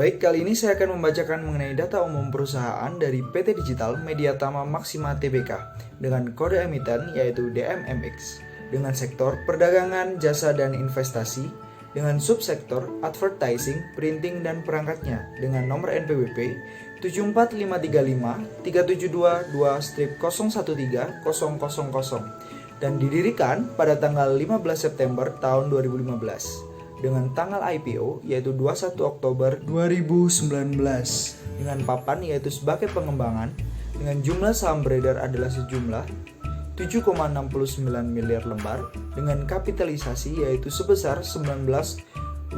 Baik, kali ini saya akan membacakan mengenai data umum perusahaan dari PT Digital Media Tama Maksima Tbk dengan kode emiten yaitu DMMX, dengan sektor perdagangan, jasa, dan investasi, dengan subsektor advertising, printing, dan perangkatnya dengan nomor NPWP 74535 372 2-013 000 dan didirikan pada tanggal 15 September tahun 2015 dengan tanggal IPO yaitu 21 Oktober 2019 dengan papan yaitu sebagai pengembangan dengan jumlah saham beredar adalah sejumlah 7,69 miliar lembar dengan kapitalisasi yaitu sebesar 19,08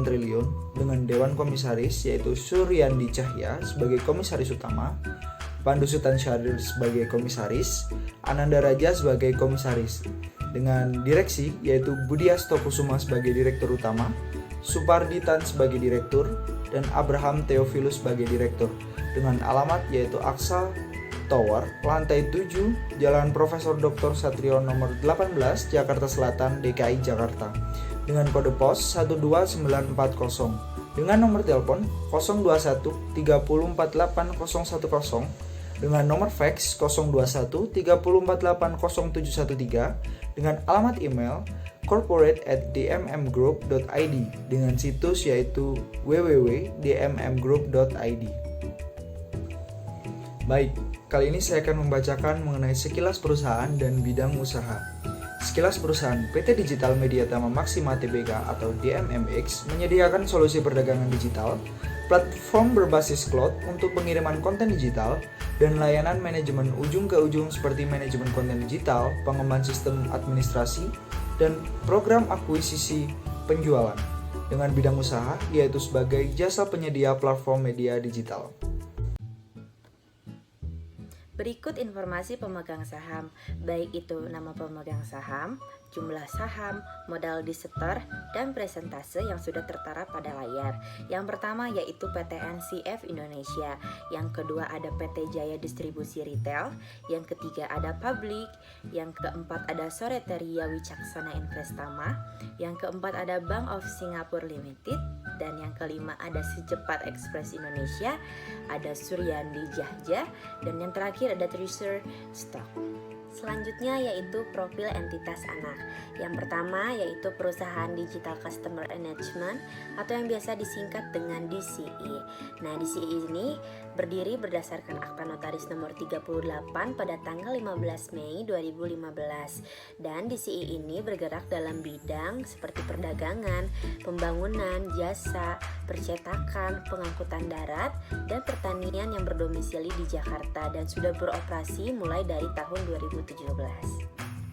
triliun dengan Dewan Komisaris yaitu Suryandi Cahya sebagai komisaris utama, Pandu Sutan Syahrir sebagai komisaris, Ananda Raja sebagai komisaris, dengan direksi yaitu Budi Astokusuma sebagai direktur utama, Suparditan sebagai direktur, dan Abraham Theophilus sebagai direktur, dengan alamat yaitu Aksa Tower, lantai 7, Jalan Profesor Dr. Satrio nomor 18, Jakarta Selatan, DKI Jakarta, dengan kode pos 12940, dengan nomor telepon 021 3048010, dengan nomor fax 021 304800713, dengan alamat email corporate@dmmgroup.id, dengan situs yaitu www.dmmgroup.id. Baik, kali ini saya akan membacakan mengenai sekilas perusahaan dan bidang usaha. Sekilas perusahaan PT Digital Media Tama Maksima Tbk atau DMMX menyediakan solusi perdagangan digital, platform berbasis cloud untuk pengiriman konten digital, dan layanan manajemen ujung ke ujung seperti manajemen konten digital, pengembangan sistem administrasi, dan program akuisisi penjualan. Dengan bidang usaha yaitu sebagai jasa penyedia platform media digital. Berikut informasi pemegang saham, baik itu nama pemegang saham, jumlah saham, modal disetor, dan presentase yang sudah tertara pada layar. Yang pertama yaitu PT NCF Indonesia, yang kedua ada PT Jaya Distribusi Retail, yang ketiga ada Publik, yang keempat ada Soreteria Wicaksana Investama, yang keempat ada Bank of Singapore Limited, dan yang kelima ada Secepat Express Indonesia, ada Suryandi Cahya, dan yang terakhir ada Treasure Stock. Selanjutnya yaitu profil entitas anak. Yang pertama yaitu perusahaan Digital Customer Engagement atau yang biasa disingkat dengan DCE. Nah, DCE ini berdiri berdasarkan Akta Notaris nomor 38 pada tanggal 15 Mei 2015. Dan DCE ini bergerak dalam bidang seperti perdagangan, pembangunan, jasa, percetakan, pengangkutan darat, dan pertanian yang berdomisili di Jakarta dan sudah beroperasi mulai dari tahun 2017.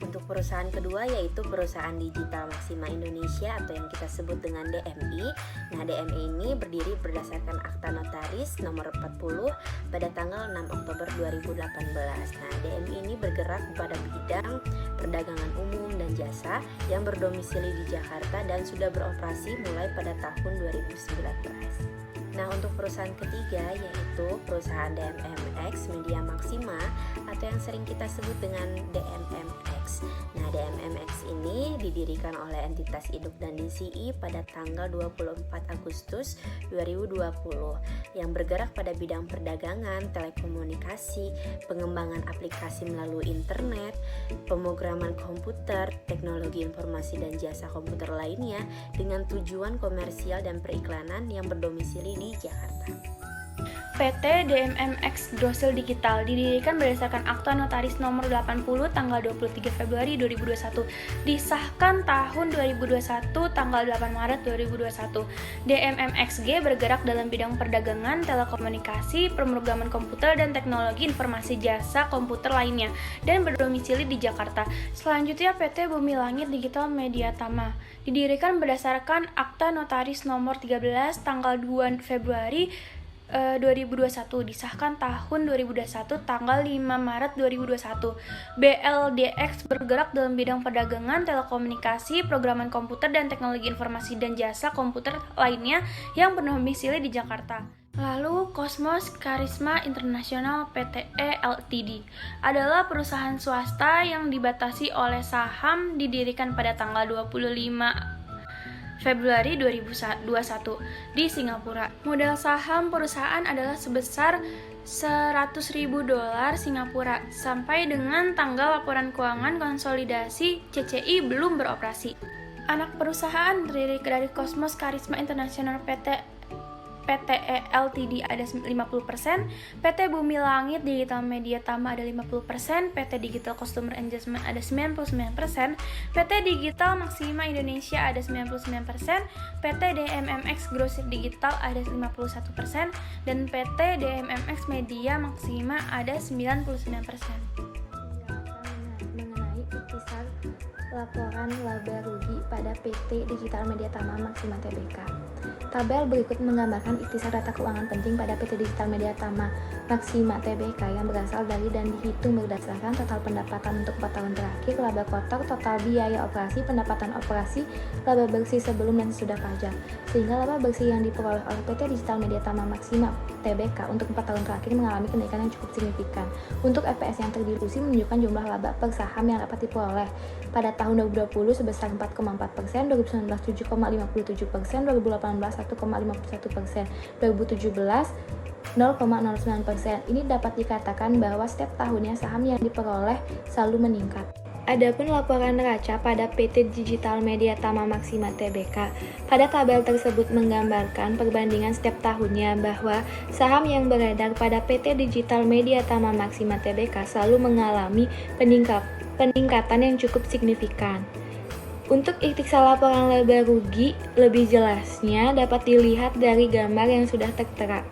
Untuk perusahaan kedua yaitu perusahaan Digital Maksima Indonesia atau yang kita sebut dengan DMI. Nah, DMI ini berdiri berdasarkan Akta Notaris nomor 40 pada tanggal 6 Oktober 2018. Nah, DMI ini bergerak pada bidang perdagangan umum dan jasa yang berdomisili di Jakarta dan sudah beroperasi mulai pada tahun 2019. Nah, untuk perusahaan ketiga yaitu perusahaan DMMX Media Maksima atau yang sering kita sebut dengan DMMX. Nah, DMMX ini didirikan oleh entitas induk dan DCI pada tanggal 24 Agustus 2020 yang bergerak pada bidang perdagangan, telekomunikasi, pengembangan aplikasi melalui internet, pemrograman komputer, teknologi informasi dan jasa komputer lainnya dengan tujuan komersial dan periklanan yang berdomisili di Jakarta. PT DMMX Grosel Digital didirikan berdasarkan Akta Notaris nomor 80 tanggal 23 Februari 2021, disahkan tahun 2021 tanggal 8 Maret 2021. DMMXG bergerak dalam bidang perdagangan, telekomunikasi, pemrograman komputer dan teknologi informasi jasa komputer lainnya dan berdomisili di Jakarta. Selanjutnya PT Bumi Langit Digital Media Tama didirikan berdasarkan Akta Notaris nomor 13 tanggal 2 Februari 2021, disahkan tahun 2021 tanggal 5 Maret 2021. BLDX bergerak dalam bidang perdagangan, telekomunikasi, programan komputer dan teknologi informasi dan jasa komputer lainnya yang berdomisili di Jakarta. Lalu Cosmos Karisma International Pte Ltd adalah perusahaan swasta yang dibatasi oleh saham, didirikan pada tanggal 25 Februari 2021 di Singapura. Modal saham perusahaan adalah sebesar $100.000 Singapura sampai dengan tanggal laporan keuangan konsolidasi CCI belum beroperasi. Anak perusahaan terdiri dari Cosmos Karisma International PTE Ltd ada 50%, PT Bumi Langit Digital Media Tama ada 50%, PT Digital Customer Engagement ada 99%, PT Digital Maxima Indonesia ada 99%, PT DMMX Grosir Digital ada 51%, dan PT DMMX Media Maxima ada 99%. Mengenai ikhtisar laporan laba rugi pada PT Digital Media Tama Maxima Tbk. Tabel berikut menggambarkan ikhtisar data keuangan penting pada PT Digital Media Tama Maxima Tbk yang berasal dari dan dihitung berdasarkan total pendapatan untuk 4 tahun terakhir, laba kotor, total biaya operasi, pendapatan operasi, laba bersih sebelum dan sesudah pajak. Sehingga laba bersih yang diperoleh oleh PT Digital Media Tama Maxima Tbk untuk 4 tahun terakhir mengalami kenaikan yang cukup signifikan. Untuk EPS yang terdilusi menunjukkan jumlah laba per saham yang dapat diperoleh pada tahun 2020 sebesar 4,4%, 2019 7,57%, 2018 1,51%, 2017 0,09%. Ini dapat dikatakan bahwa setiap tahunnya saham yang diperoleh selalu meningkat. Adapun laporan neraca pada PT Digital Media Tama Maxima Tbk, pada tabel tersebut menggambarkan perbandingan setiap tahunnya bahwa saham yang beredar pada PT Digital Media Tama Maxima Tbk selalu mengalami peningkatan yang cukup signifikan. Untuk ikhtisar laporan laba rugi lebih jelasnya dapat dilihat dari gambar yang sudah tertera.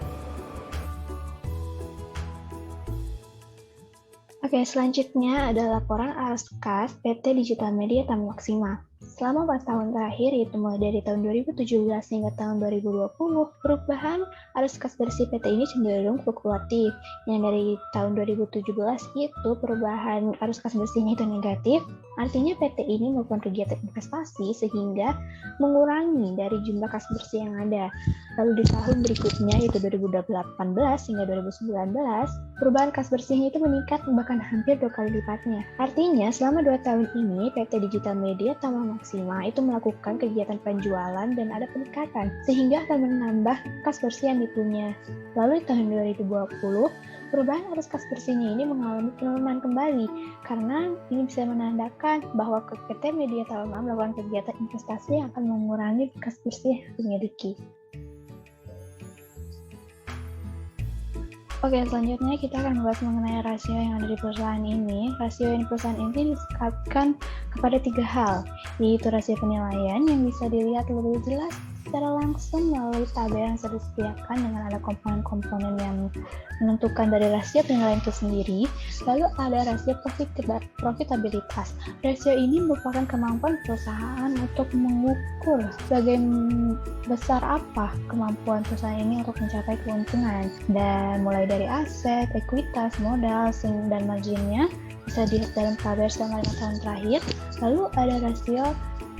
Oke, selanjutnya ada laporan arus kas PT Digital Media Tama Maxima. Selama 4 tahun terakhir, yaitu mulai dari tahun 2017 hingga tahun 2020, perubahan arus kas bersih PT ini cenderung fluktuatif. Yang dari tahun 2017 itu perubahan arus kas bersihnya itu negatif, artinya PT ini melakukan kegiatan investasi sehingga mengurangi dari jumlah kas bersih yang ada. Lalu di tahun berikutnya, yaitu 2018 hingga 2019, perubahan kas bersihnya itu meningkat bahkan hampir 2 kali lipatnya. Artinya, selama 2 tahun ini, PT Digital Media Tama Maxima itu melakukan kegiatan penjualan dan ada peningkatan, sehingga akan menambah kas bersih yang dipunya. Lalu di tahun 2020, perubahan arus kas bersihnya ini mengalami penurunan kembali, karena ini bisa menandakan bahwa PT Media Tama melakukan kegiatan investasi yang akan mengurangi kas bersih yang dimiliki. Oke, selanjutnya kita akan membahas mengenai rasio yang ada di perusahaan ini. Rasio di perusahaan ini disebutkan kepada 3 hal, yaitu rasio penilaian yang bisa dilihat lebih jelas secara langsung melalui tabel yang sudah disediakan dengan ada komponen-komponen yang menentukan dari rasio penilaian itu sendiri. Lalu ada rasio profitabilitas. Rasio ini merupakan kemampuan perusahaan untuk mengukur bagaimana besar apa kemampuan perusahaan ini untuk mencapai keuntungan, dan mulai dari aset, ekuitas, modal, dan marginnya bisa dilihat dalam tabel selama 5 tahun terakhir. Lalu ada rasio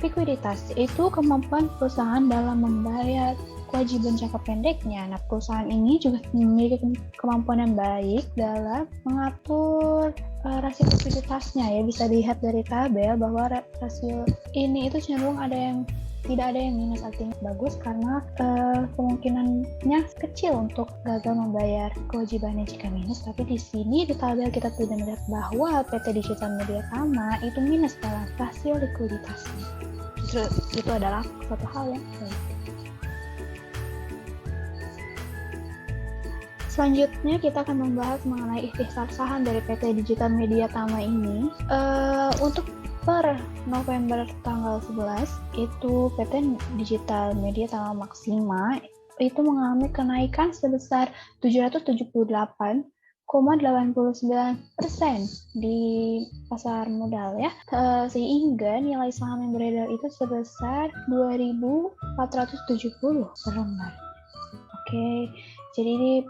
likuiditas, yaitu kemampuan perusahaan dalam membayar kewajiban jangka pendeknya. Nah, perusahaan ini juga memiliki kemampuan yang baik dalam mengatur rasio likuiditasnya, ya bisa dilihat dari tabel bahwa rasio ini itu cenderung tidak ada yang minus, artinya bagus karena kemungkinannya kecil untuk gagal membayar kewajibannya jika minus. Tapi di sini di tabel kita tidak melihat bahwa PT Digital Media Tama itu minus dalam rasio likuiditasnya. Itu adalah suatu hal yang baik. Selanjutnya kita akan membahas mengenai ikhtisar saham dari PT Digital Media Tama ini. Untuk per November tanggal 11 itu PT Digital Media Tama Maxima itu mengalami kenaikan sebesar 778,89% di pasar modal, ya, sehingga nilai saham yang beredar itu sebesar 2.470 per lembar. Oke, jadi ini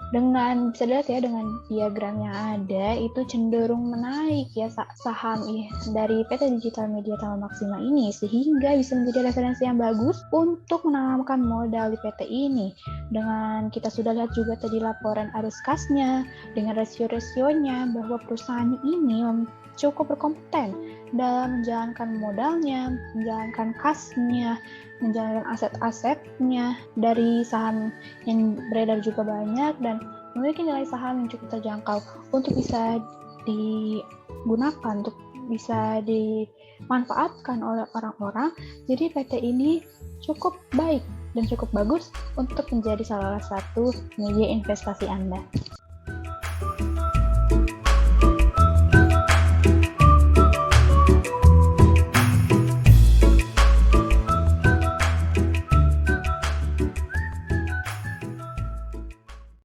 bisa dilihat ya dengan diagram yang ada itu cenderung menaik ya saham dari PT Digital Media Tama Maxima ini, sehingga bisa menjadi referensi yang bagus untuk menanamkan modal di PT ini. Dengan kita sudah lihat juga tadi laporan arus kasnya dengan rasio-rasionya bahwa perusahaan ini cukup berkompeten dalam menjalankan modalnya, menjalankan kasnya, menjalankan aset-asetnya. Dari saham yang beredar juga banyak dan memiliki nilai saham yang cukup terjangkau untuk bisa digunakan, untuk bisa dimanfaatkan oleh orang-orang. Jadi PT ini cukup baik dan cukup bagus untuk menjadi salah satu media investasi Anda.